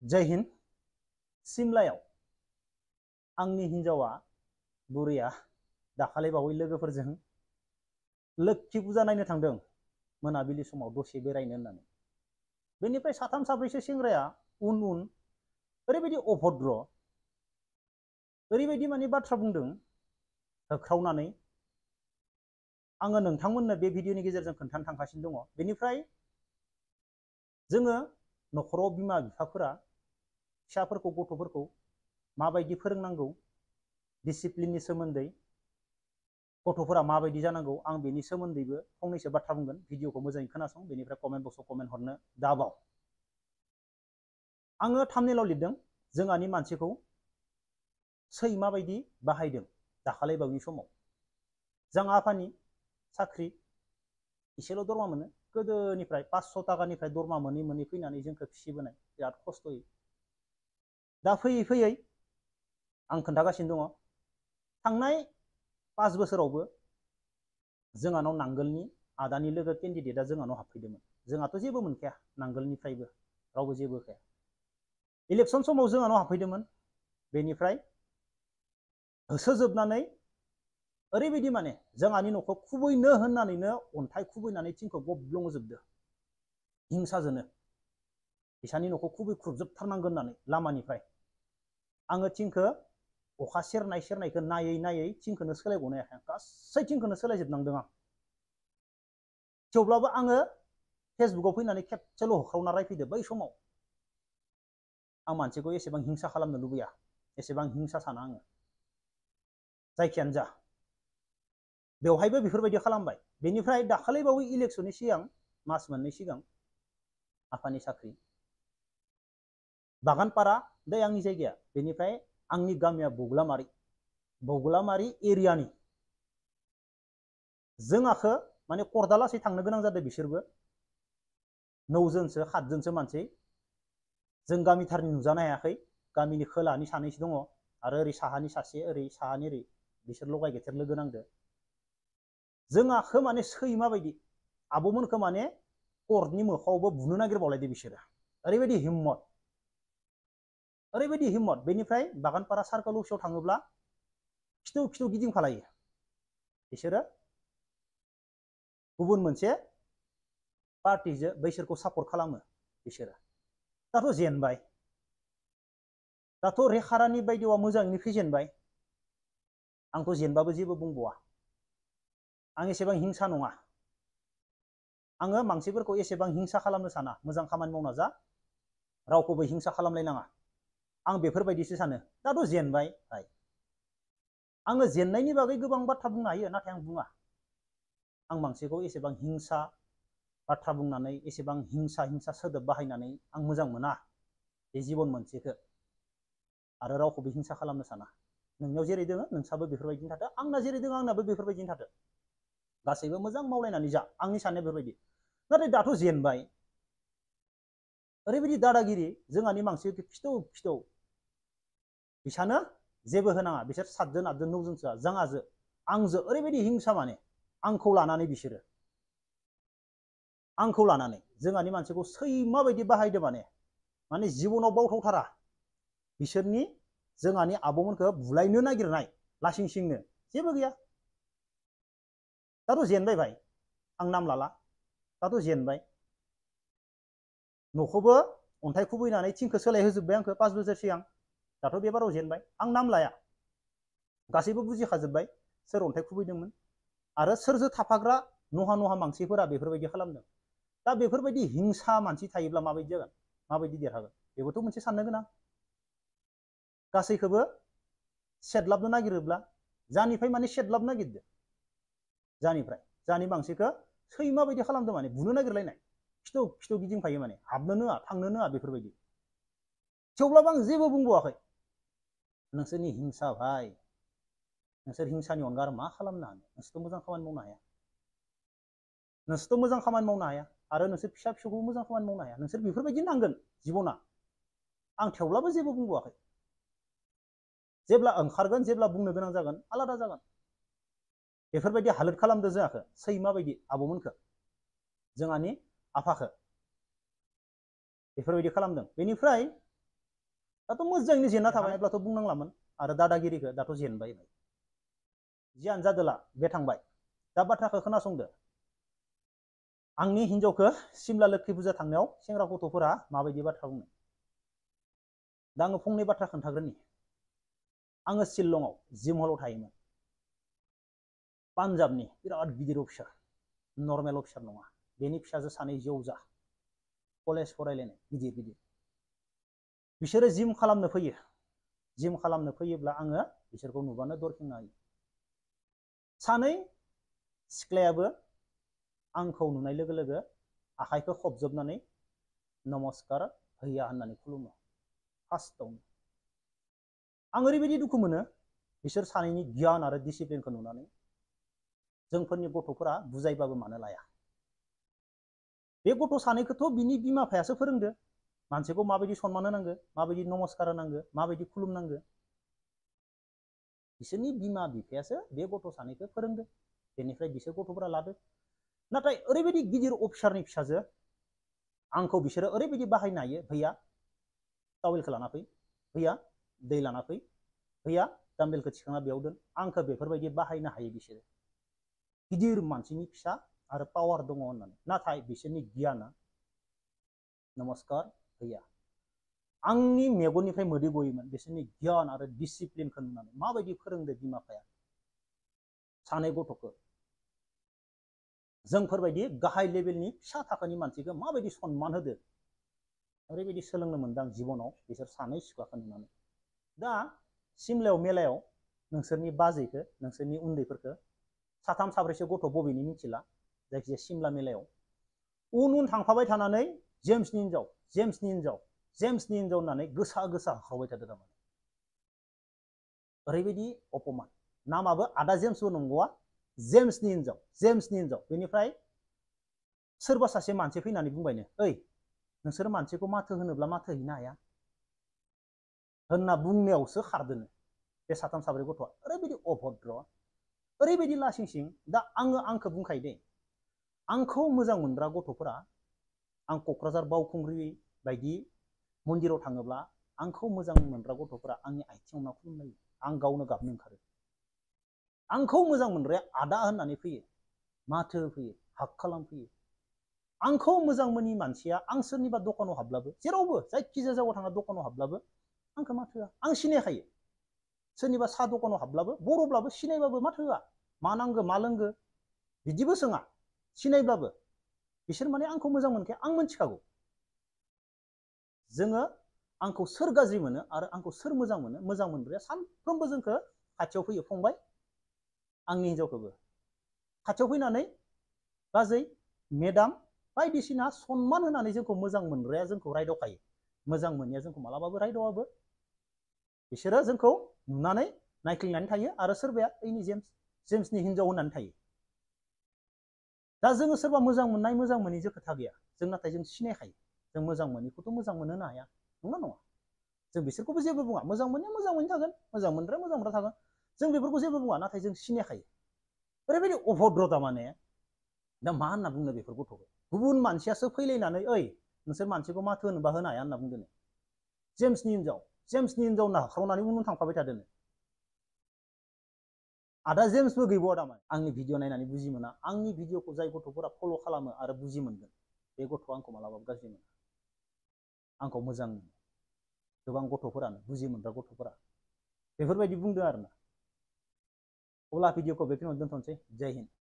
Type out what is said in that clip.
जय हिन्द। सिमलायाव आंनि हिन्जावा बुरैया दाखालि बावै लोगोफोरजों लोक्षि फुजा नायनो थांदों मोनाबिलि समाव दसे बेरायनो होननानै। बेनिफ्राय साथाम साब्रैसो सेंग्राया उन उन ओरैबायदि अभद्र ओरैबायदि माने बाथ्रा बुंदों होख्रावनानै। आङो नोंथांमोननो बे भिडिअनि गेजेरजों खोन्थानो थांगासिनो दङ। बेनिफ्राय जोङो न'खराव बिमा बिफाफोरा फिसाफोरखौ गथ'फोरखौ माबायदि फोरोंनांगौ, डिसिप्लिननि सोमोन्दै, गथ'फोरा माबायदि जानांगौ, आं बेनि सोमोन्दैबो फंनैसो बाथ्रा बुंगोन। भिडिअखौ मोजाङै खोनासं, बेनिफ्राय कमेन्ट बक्सआव कमेन्ट हरनो दाबाव। आङो थाम्बनेइलाव लिरदों जोंहानि मानसिखौ सैमा बायदि बाहायदों दाखालि बावैनि समाव। जों आफानि साख्रि एसेल' दरमा मोनो, गोदोनिफ्राय 500 टाकानिफ्राय दरमा मोनै मोनै फैनानै जोंखौ फिसिबोनाय, बिराद खस्थ'यै। दा फैयै फैयै आं खोन्थागासिनो दङ, थांनाय 5 बोसोरावबो जोंहानाव नांगोलनि आदानि लोगो केन्डिडेटआ जोंहानाव हाबफैदोंमोन। जोंहाथ' जेबो मोनखाया, नांगोलनिफ्रायबो रावबो जेबो होखाया। इलेक्सन समाव जोंहानाव हाबफैदोंमोन। बेनिफ्राय होसोजोबनानै ओरैबायदि माने जोंहानि न'खौ खुबैनो होननानैनो अन्थाइ खुबैनानै थिंखौ गब्लंजोबदो हिंसाजोंनो। बिसानि न'खौ खुबैख्रुबजोबथारनांगोन होननानै लामानिफ्राय। आङो थिंखौ अखा सेरनायखौ नायै नायै थिंखौनो सोलायगनो हायाखै। गासै थिंखौनो सोलायजोबनांदों आं। थेवब्लाबो आङो फेसबुकआव फैनानै खेबसेल' होख्रावना रायफैदो। बै समाव आं मानसिखौ एसेबां हिंसा खालामनो लुबैया, एसेबां हिंसा साना आङो। जायखियानो जा, बेवहायबो बेफोरबायदि खालामबाय। बेनिफ्राय दाखालि बावै इलेक्सननि सिगां मास मोननै सिगां आफानि साख्रि बागानपारा दै आंनि जायगाया। बेनिफ्राय आंनि गामिया बगलामारि एरियानि। जोंहाखौ माने करदालासै थांनो गोनां जादों बिसोरबो। 9 जनसो 7 जनसो मानसि। जों गामिथारनि नुजानो हायाखै। गामिनि खोलानि सानैसो दङ आरो ओरै साहानि सासे, ओरै साहानि ओरै बिसोर लगाय गेथेर लोगो नांदो। जोंहाखौ माने सैमा बायदि आब'मोनखौ माने कर्टनि मोखाङावबो बुनो नागिरबावलायदो बिसोरो। ओरैबायदि हिम्मत। बेनिफ्राय बागानपारा सार्कोल अफिसाव थाङोब्ला खिथौ खिथौ गिदिंफालायो बिसोरो। गुबुन मोनसे पार्टिजों बैसोरखौ सापर्ट खालामो बिसोरो। दाथ' जेनबाय, दाथ' रेखारानि बायदिवा मोजाङैनो फेजेनबाय। आंथ' जेनबाबो जेबो बुंबावा। आं एसेबां हिंसा नङा। आङो मानसिफोरखौ एसेबां हिंसा खालामनो साना। मोजां खामानि मावना जा, रावखौबो हिंसा खालामलायनाङा, आं बेफोरबायदिसो सानो। दाथ' जेनबाय। आङो जेननायनि बागै गोबां बाथ्रा बुंनो हायो, नाथाय आं बुङा। आं मानसिखौ एसेबां हिंसा बाथ्रा बुंनानै, एसेबां हिंसा सोदोब बाहायनानै आं मोजां मोना बे जिबन मोनसेखौ। आरो रावखौबो हिंसा खालामनो साना। नोंनियाव जेरै दोङो नोंसाबो बेफोरबायदिनो थादो, आंना जेरै दोङो आंनाबो बेफोरबायदिनो थादो। गासैबो मोजां मावलायनानै जा, आंनि साननाया बेफोरबायदि। नाथाय दाथ' जेनबाय। ओरैबायदि दादागिरि, जोंहानि मानसिखौ खिथौ बिसानो जेबो होनाङा। बिसोर 7 जन 8 जन 9 जनसोआ जोंहाजो आंजो ओरैबायदि हिंसा माने आंखौ लानानै बिसोरो। आंखौ लानानै जोंहानि मानसिखौ सैमा बायदि बाहायदो माने जिबनाव बावथावथारा बिसोरनि जोंहानि आब'मोनखौ बुलायनो नागिरनाय लासिं सिंनो जेबो गैया। दाथ' जेनबाय भाइ, आं नाम लाला। दाथ' जेनबाय। न'खौबो अन्थाइ खुबैनानै थिंखौ सोलायहोजोब्बाय आंखौ 5 बोसोर सिगां। दाथ' बे बाराव जेनबाय। आं नाम लाया, गासैबो बुजिखाजोब्बाय सोर अन्थाइ खुबैदोंमोन आरो सोरजों थाफाग्रा नहा मानसिफोरा बेफोरबायदि खालामदों। दा बेफोरबायदि हिंसा मानसि थायोब्ला माबायदि जागोन, माबायदि देरहागोन, बेबोथ' मोनसे साननो गोनां। गासैखौबो सेदलाबनो नागिरोब्ला जानिफ्राय माने सेदलाबनो नागिरदो, जानि मानसिखौ सैमा बायदि खालामदों माने बुनो नागिरलायनाय, खिथौ गिदिंफायो माने, हाबनोनो होआ थांनोनो होआ बेफोरबायदि। थेवब्लाबो आं जेबो बुंबावाखै। नोंसोरनि हिंसा भाइ, नोंसोर हिंसानि अनगा आरो मा खालामनो हानो? नोंसोरथ' मोजां खामानि मावनो हाया। आरो नोंसोर फिसा फिसौखौ मोजां खामानि मावनो हाया। नोंसोर बेफोरबायदि नांगोन जिबना। आं थेवब्लाबो जेबो बुंबावाखै। जेब्ला ओंखारगोन, जेब्ला बुंनो गोनां जागोन, आलादा जागोन। बेफोरबायदि हालोद खालामदो जोंहाखौ सैमा बायदि आब'मोनखौ, जोंहानि आफाखौ बेफोरबायदि खालामदों। बेनिफ्राय दाथ' मोजाङैनो जेनना थाबायब्लाथ' बुंनांलामोन आरो दादागिरिखौ दाथ' जेनबाय जियानो जादोला बे थांबाय दा बाथ्राखौ खोनासंदो आंनि हिनजावखौ सिमला लोक्षि फुजा थांनायाव सेंग्रा गथ'फोरा माबायदि बाथ्रा बुङो दा आङो फंनै बाथ्रा खोन्थाग्रोनि आङो शिलंआव जिम हलाव थायोमोन पान्जाबनि बिराद गिदिर अफिसार नर्मेल अफिसार नङा बेनि फिसाजो सानै जेवजा कलेज फरायलायनाय गिदिर गिदिर बिसोरो जिम खालामनो फैयो जिम खालामनो फैयोब्ला आङो बिसोरखौ नुबानो दर खेंना होयो सानै सिख्लायाबो आंखौ नुनाय लोगो लोगो आखाइखौ खबजोबनानै नमस्कार हैया होननानै खुलुमो फार्स्टआवनो आं ओरैबायदि दुखु मोनो बिसोर सानैनि गियान आरो डिसिप्लिनखौ नुनानै जोंफोरनि गथ'फोरा बुजायबाबो मानो लाया बे गथ' सानैखौथ' बिनि बिमा बिफायासो फोरोंदो मानसिखौ माबायदि सनमान होनांगो माबायदि नमस्कार होनांगो माबायदि खुलुमनांगो बिसोरनि बिमा बिफायासो बे गथ' सानैखौ फोरोंदो बेनिफ्राय बिसोर गथ'फोरा लादो नाथाय ओरैबायदि गिदिर अफिसारनि फिसाजो आंखौ बिसोरो ओरैबायदि बाहायनो हायो भैया टावेलखौ लाना फै भैया दै लाना फै भैया दाम्बेलखौ थिखांना बेयाव दोन आंखौ बेफोरबायदि बाहायनो हायो बिसोरो गिदिर मानसिनि फिसा आरो पावार दङ होननानै नाथाय बिसोरनि गियाना नमस्कार भैया आंनि मेगननिफ्राय मोदै गयोमोन बिसोरनि गियान आरो डिसिप्लिनखौ नुनानै माबायदि फोरोंदो बिमा बिफाया सानै गथ'खौ जोंफोरबायदि गाहाय लेभेलनि फिसा थाखोनि मानसिखौ माबायदि सनमान होदो ओरैबायदि सोलोंनो मोनदां जिबनाव बिसोर सानै सिख्लाखौ नुनानै दा सिमलायाव मेलायाव नोंसोरनि बाजैखौ नोंसोरनि उन्दैफोरखौ साथाम साब्रैसो गथ' बबेनि मिथिला जायखिजाया सिमला मेलायाव उन उन थांफाबाय थानानै जेम्सनि हिनजाव जेम्सनि हिनजाव जेम्सनि हिनजाव होननानै गोसा गोसा होख्रावबाय थादों थारमाने ओरैबायदि अपमान नामाबो आदा जेम्सबो नंगौआ जेम्सनि हिनजाव बेनिफ्राय सोरबा सासे मानसि फैनानै बुंबायनो ओइ नोंसोर मानसिखौ माथो होनोब्ला माथो हैनो हाया होनना बुंनायावसो खारदोनो बे साथाम साब्रै गथ'आ ओरैबायदि अभद्र ओरैबायदि लासिंसिं दा आंखौ बुंखायो दे आंखौ मोजां मोनग्रा गथ'फोरा आं क'क्राझार बावखुंग्रि बायदि मन्दिराव थाङोब्ला आंखौ मोजां मोनग्रा गथ'फोरा आंनि आथिङाव ना खुलुमलायो आं गावनो गाबनो ओंखारो आंखौ मोजां मोनग्राया आदा होननानै फैयो माथो फैयो हाक खालामफैयो आंखौ मोजां मोनि मानसिया आं सोरनिबा दखानाव हाबब्लाबो जेरावबो जायखिजाया जायगायाव थाङा दखानाव हाबब्लाबो आंखौ माथो होआ आं सिनायखायो सोरनिबा साहा दखानाव हाबब्लाबो बर'ब्लाबो सिनायबाबो माथो होआ मा नांगौ मा लोंगो बिदिबो सोङा सिनायब्लाबो बिसोर माने आंखौ मोजां मोनखाया आं मिथिखागौ जोङो आंखौ सोर गाज्रि मोनो आरो आंखौ सोर मोजां मोनग्राया सानफ्रोमबो जोंखौ खाथियाव फैयो फंबाय आंनि हिनजावखौबो खाथियाव फैनानै बाजै मेडाम बायदिसिना सनमान होनानै जोंखौ मोजां मोनग्राया जोंखौ रायदावखायो मोजां मोनैया जोंखौ मालाबाबो रायदावाबो बिसोरो जोंखौ नुनानै नायख्लिनानै थायो आरो सोरबाया ओइनि जेम्सनि हिनजाव होननानै थायो दा जोङो सोरबा मोजां मोननाय मोजां मोनैजों खोथा गैया जों नाथाय जों सिनायखायो जों मोजां मोनैखौथ' मोजां मोनहोनो हाया नंगौना नङा जों बिसोरखौबो जेबो बुङा मोजां मोननाया मोजां मोनैनो थागोन मोजां मोनग्रा थागोन जों बेफोरखौ जेबो बुङा नाथाय जों सिनायखायो ओरैबायदि अभद्र थारमाने दा मा होनना बुंनो बेफोर गथ'खौ गुबुन मानसियासो फैलायनानै ओइ नोंसोर मानसिखौ माथो होनोबा होनो हाया होनना बुंदों जेम्सनि हिनजाव होनना होख्रावनानै उन थांफाबाय थादों आदा जेम्सबो गैबावा दामाने आंनि भिडिअ नायनानै बुजि मोना आंनि भिडिअखौ जाय गथ'फोरा फल' खालामो आरो बुजि मोनगोन बे गथ'आ आंखौ मालाबाबो गाज्रि मोना आंखौ मोजां मोनो गोबां गथ'फोरानो बुजि मोनग्रा गथ'फोरा बेफोरबायदि बुंदों आरोना अब्ला भिडिअखौ बेखिनियावनो दोनथ'नोसै जय हिन्द